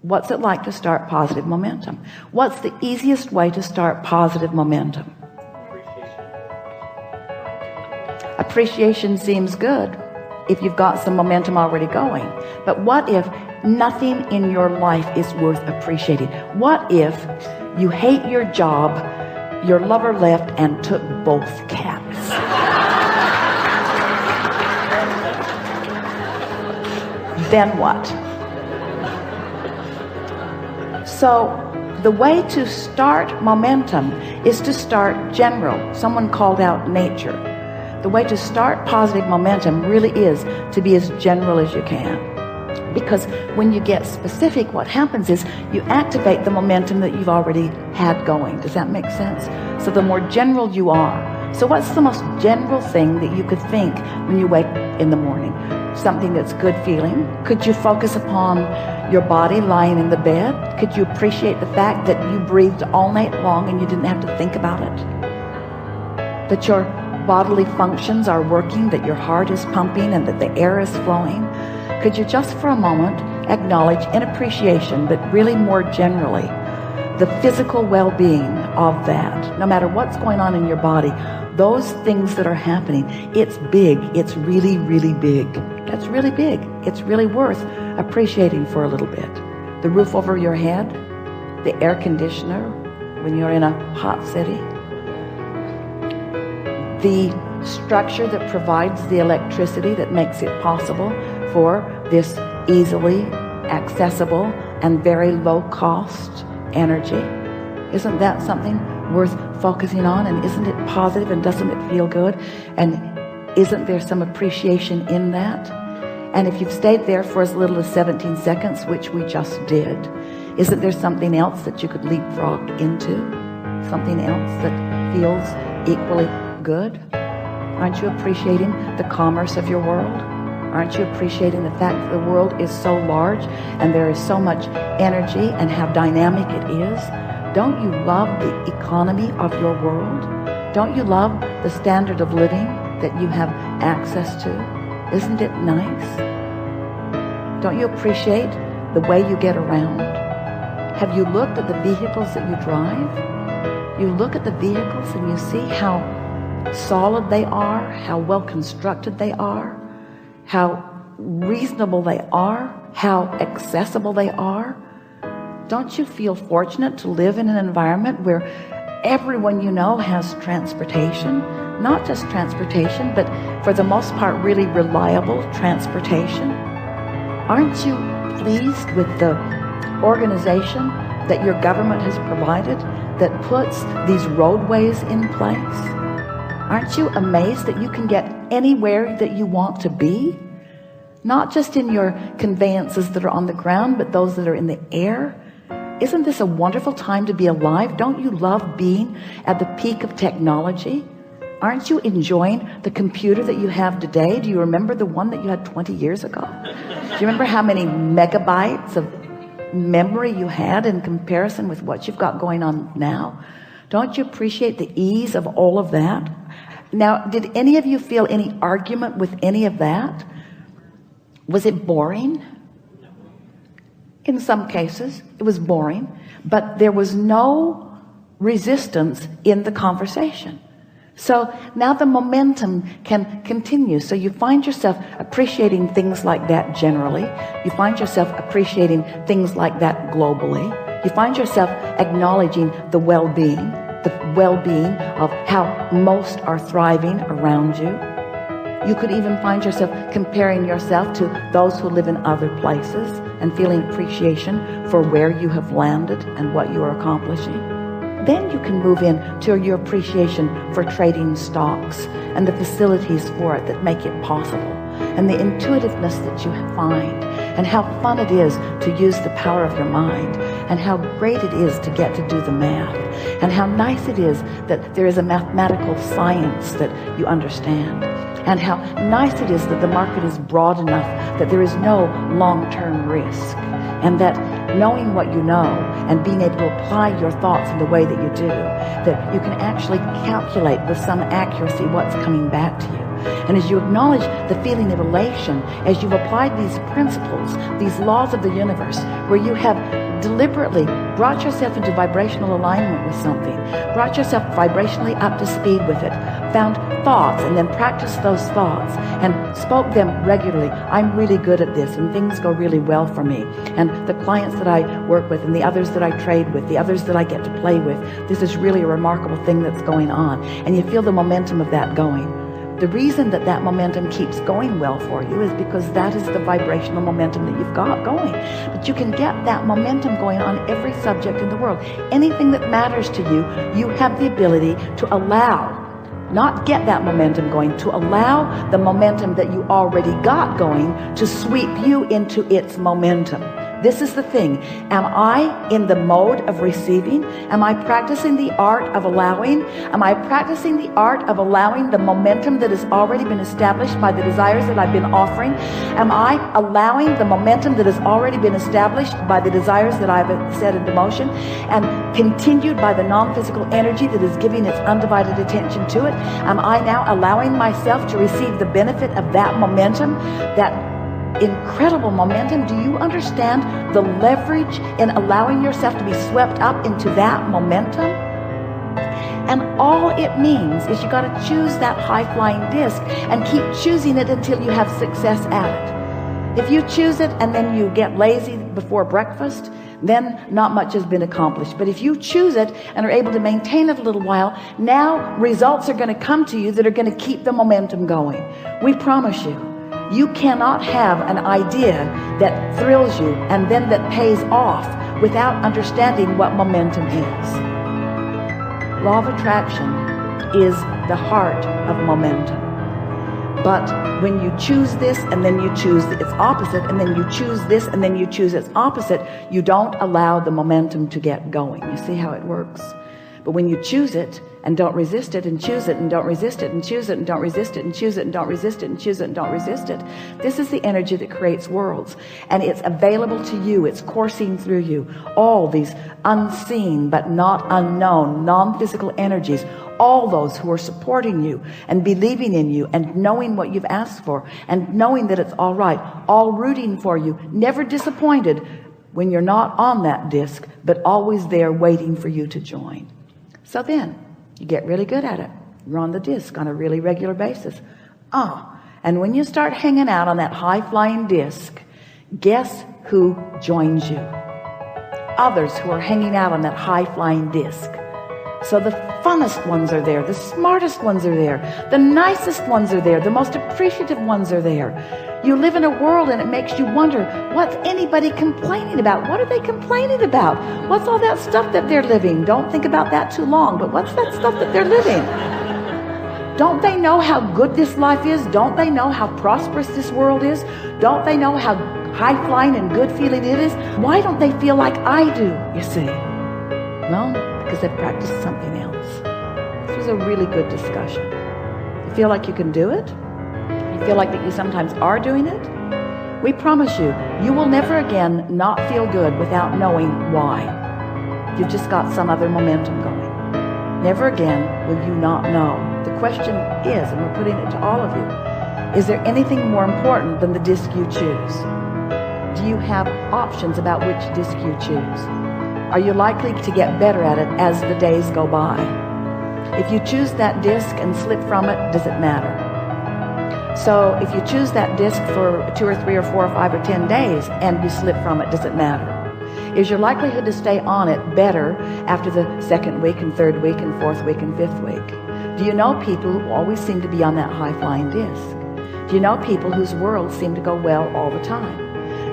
What's it like to start positive momentum? What's the easiest way to start positive momentum? Appreciation seems good if you've got some momentum already going. But what if nothing in your life is worth appreciating? What if you hate your job, your lover left and took both cats? Then what? So the way to start momentum is to start general. Someone called out nature. The way to start positive momentum really is to be as general as you can. Because when you get specific, what happens is you activate the momentum that you've already had going. Does that make sense? So the more general you are. So what's the most general thing that you could think when you wake in the morning? Something that's good feeling. Could you focus upon your body lying in the bed? Could you appreciate the fact that you breathed all night long and you didn't have to think about it? That your bodily functions are working, that your heart is pumping and that the air is flowing? Could you just for a moment acknowledge in appreciation, but really more generally, the physical well-being of that? No matter what's going on in your body, those things that are happening, it's big. It's really, really big. That's really big. It's really worth appreciating for a little bit. The roof over your head, the air conditioner when you're in a hot city, the structure that provides the electricity that makes it possible for this easily accessible and very low cost energy. Isn't that something worth focusing on? And isn't it positive? And doesn't it feel good? And isn't there some appreciation in that? And if you've stayed there for as little as 17 seconds, which we just did, isn't there something else that you could leapfrog into? Something else that feels equally good? Aren't you appreciating the commerce of your world? Aren't you appreciating the fact that the world is so large and there is so much energy and how dynamic it is? Don't you love the economy of your world? Don't you love the standard of living that you have access to? Isn't it nice? Don't you appreciate the way you get around? Have you looked at the vehicles that you drive? You look at the vehicles and you see how solid they are, how well constructed they are, how reasonable they are, how accessible they are. Don't you feel fortunate to live in an environment where everyone you know has transportation? Not just transportation, but for the most part really reliable transportation. Aren't you pleased with the organization that your government has provided that puts these roadways in place? Aren't you amazed that you can get anywhere that you want to be? Not just in your conveyances that are on the ground, but those that are in the air. Isn't this a wonderful time to be alive? Don't you love being at the peak of technology? Aren't you enjoying the computer that you have today? Do you remember the one that you had 20 years ago? Do you remember how many megabytes of memory you had in comparison with what you've got going on now? Don't you appreciate the ease of all of that? Now, did any of you feel any argument with any of that? Was it boring? In some cases, it was boring, but there was no resistance in the conversation. So now the momentum can continue. So you find yourself appreciating things like that generally. You find yourself appreciating things like that globally. You find yourself acknowledging the well-being of how most are thriving around you. You could even find yourself comparing yourself to those who live in other places and feeling appreciation for where you have landed and what you are accomplishing. Then you can move into your appreciation for trading stocks and the facilities for it that make it possible, and the intuitiveness that you find, and how fun it is to use the power of your mind, and how great it is to get to do the math, and how nice it is that there is a mathematical science that you understand, and how nice it is that the market is broad enough that there is no long-term risk, and that knowing what you know and being able to apply your thoughts in the way that you do, that you can actually calculate with some accuracy what's coming back to you. And as you acknowledge the feeling of elation, as you've applied these principles, these laws of the universe, where you have deliberately brought yourself into vibrational alignment with something, brought yourself vibrationally up to speed with it, found thoughts and then practiced those thoughts and spoke them regularly. I'm really good at this and things go really well for me. And the clients that I work with and the others that I trade with, the others that I get to play with, this is really a remarkable thing that's going on. And you feel the momentum of that going. The reason that that momentum keeps going well for you is because that is the vibrational momentum that you've got going. But you can get that momentum going on every subject in the world. Anything that matters to you, you have the ability to allow, not get that momentum going, to allow the momentum that you already got going to sweep you into its momentum. This is the thing. Am I in the mode of receiving? Am I practicing the art of allowing? Am I practicing the art of allowing the momentum that has already been established by the desires that I've been offering? Am I allowing the momentum that has already been established by the desires that I've set into motion and continued by the non-physical energy that is giving its undivided attention to it? Am I now allowing myself to receive the benefit of that momentum, that incredible momentum? Do you understand the leverage in allowing yourself to be swept up into that momentum? And all it means is you got to choose that high-flying disc and keep choosing it until you have success at it. If you choose it and then you get lazy before breakfast, then not much has been accomplished. But if you choose it and are able to maintain it a little while, now results are going to come to you that are going to keep the momentum going. We promise you. You cannot have an idea that thrills you and then that pays off without understanding what momentum is. Law of attraction is the heart of momentum. But when you choose this and then you choose its opposite and then you choose this and then you choose its opposite, you don't allow the momentum to get going. You see how it works? But when you choose it and don't resist it and choose it and don't resist it and choose it and don't resist it and choose it and don't resist it and choose it and don't resist it, this is the energy that creates worlds. And it's available to you. It's coursing through you. All these unseen but not unknown non-physical energies, all those who are supporting you and believing in you and knowing what you've asked for and knowing that it's all right, all rooting for you, never disappointed when you're not on that disc, but always there waiting for you to join. So then you get really good at it. You're on the disc on a really regular basis. And when you start hanging out on that high-flying disc, guess who joins you? Others who are hanging out on that high-flying disc. So the funnest ones are there, the smartest ones are there, the nicest ones are there, the most appreciative ones are there. You live in a world and it makes you wonder, what's anybody complaining about? What are they complaining about? What's all that stuff that they're living? Don't think about that too long, but what's that stuff that they're living? Don't they know how good this life is? Don't they know how prosperous this world is? Don't they know how high-flying and good feeling it is? Why don't they feel like I do, you see? Well, because they've practiced something else. This was a really good discussion. You feel like you can do it? You feel like that you sometimes are doing it? We promise you, you will never again not feel good without knowing why. You've just got some other momentum going. Never again will you not know. The question is, and we're putting it to all of you, is there anything more important than the disc you choose? Do you have options about which disc you choose? Are you likely to get better at it as the days go by? If you choose that disc and slip from it, does it matter? So if you choose that disc for 2 or 3 or 4 or 5 or 10 days and you slip from it, does it matter? Is your likelihood to stay on it better after the 2nd week and 3rd week and 4th week and 5th week? Do you know people who always seem to be on that high-flying disc? Do you know people whose worlds seem to go well all the time?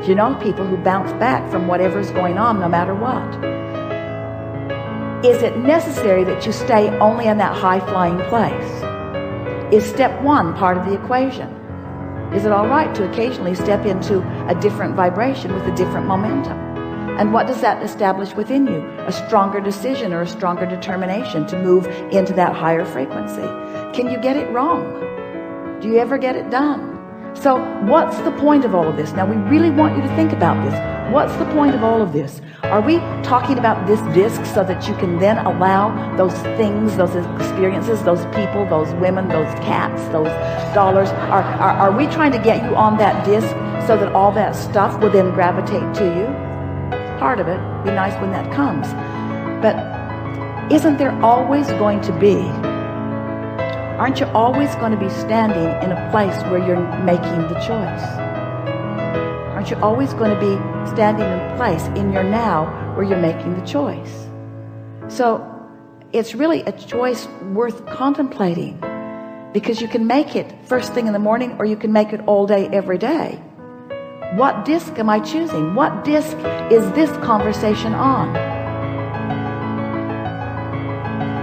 Do you know people who bounce back from whatever's going on no matter what? Is it necessary that you stay only in that high-flying place? Is step 1 part of the equation? Is it all right to occasionally step into a different vibration with a different momentum? And what does that establish within you? A stronger decision or a stronger determination to move into that higher frequency. Can you get it wrong? Do you ever get it done? So what's the point of all of this? Now we really want you to think about this. What's the point of all of this? Are we talking about this disc so that you can then allow those things, those experiences, those people, those women, those cats, those dollars? Are we trying to get you on that disc so that all that stuff will then gravitate to you? Part of it. Be nice when that comes. But isn't there always going to be, aren't you always going to be standing in a place where you're making the choice? Aren't you always going to be standing in a place in your now where you're making the choice? So it's really a choice worth contemplating, because you can make it first thing in the morning, or you can make it all day, every day. What disc am I choosing? What disc is this conversation on?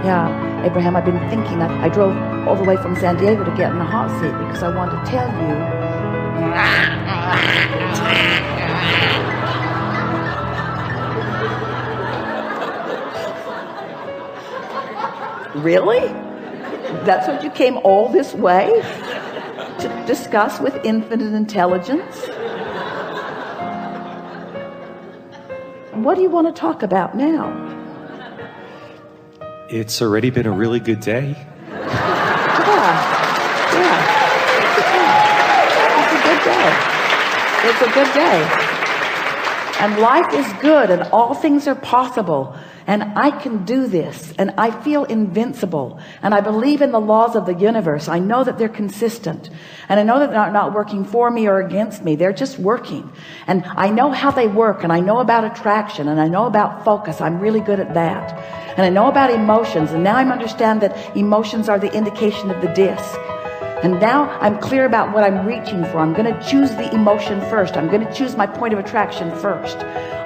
Yeah, Abraham, I've been thinking. I drove all the way from San Diego to get in the hot seat because I wanted to tell you. Really? That's what you came all this way to discuss with infinite intelligence? What do you want to talk about now? It's already been a really good day. Yeah. It's a good day. It's a good day. And life is good, and all things are possible. And I can do this, and I feel invincible, and I believe in the laws of the universe. I know that they're consistent, and I know that they're not working for me or against me. They're just working, and I know how they work, and I know about attraction, and I know about focus. I'm really good at that. And I know about emotions, and now I understand that emotions are the indication of the disc. And now I'm clear about what I'm reaching for. I'm going to choose the emotion first. I'm going to choose my point of attraction first.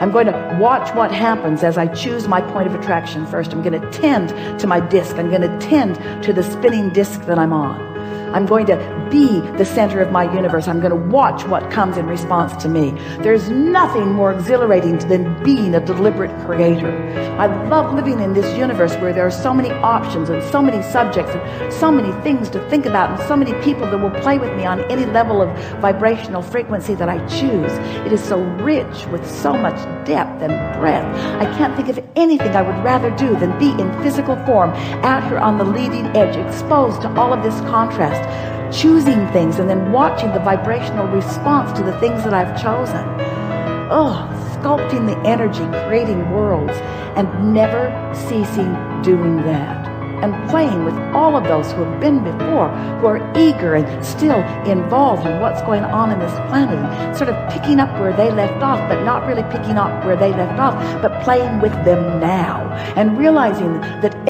I'm going to watch what happens as I choose my point of attraction first. I'm going to tend to my disc. I'm going to tend to the spinning disc that I'm on. I'm going to be the center of my universe. I'm going to watch what comes in response to me. There's nothing more exhilarating than being a deliberate creator. I love living in this universe where there are so many options and so many subjects and so many things to think about and so many people that will play with me on any level of vibrational frequency that I choose. It is so rich with so much depth and breadth. I can't think of anything I would rather do than be in physical form out here on the leading edge, exposed to all of this contrast, choosing things and then watching the vibrational response to the things that I've chosen. Oh, sculpting the energy, creating worlds, and never ceasing doing that. And playing with all of those who have been before, who are eager and still involved in what's going on in this planet, and sort of picking up where they left off, but not really picking up where they left off, but playing with them now, and realizing that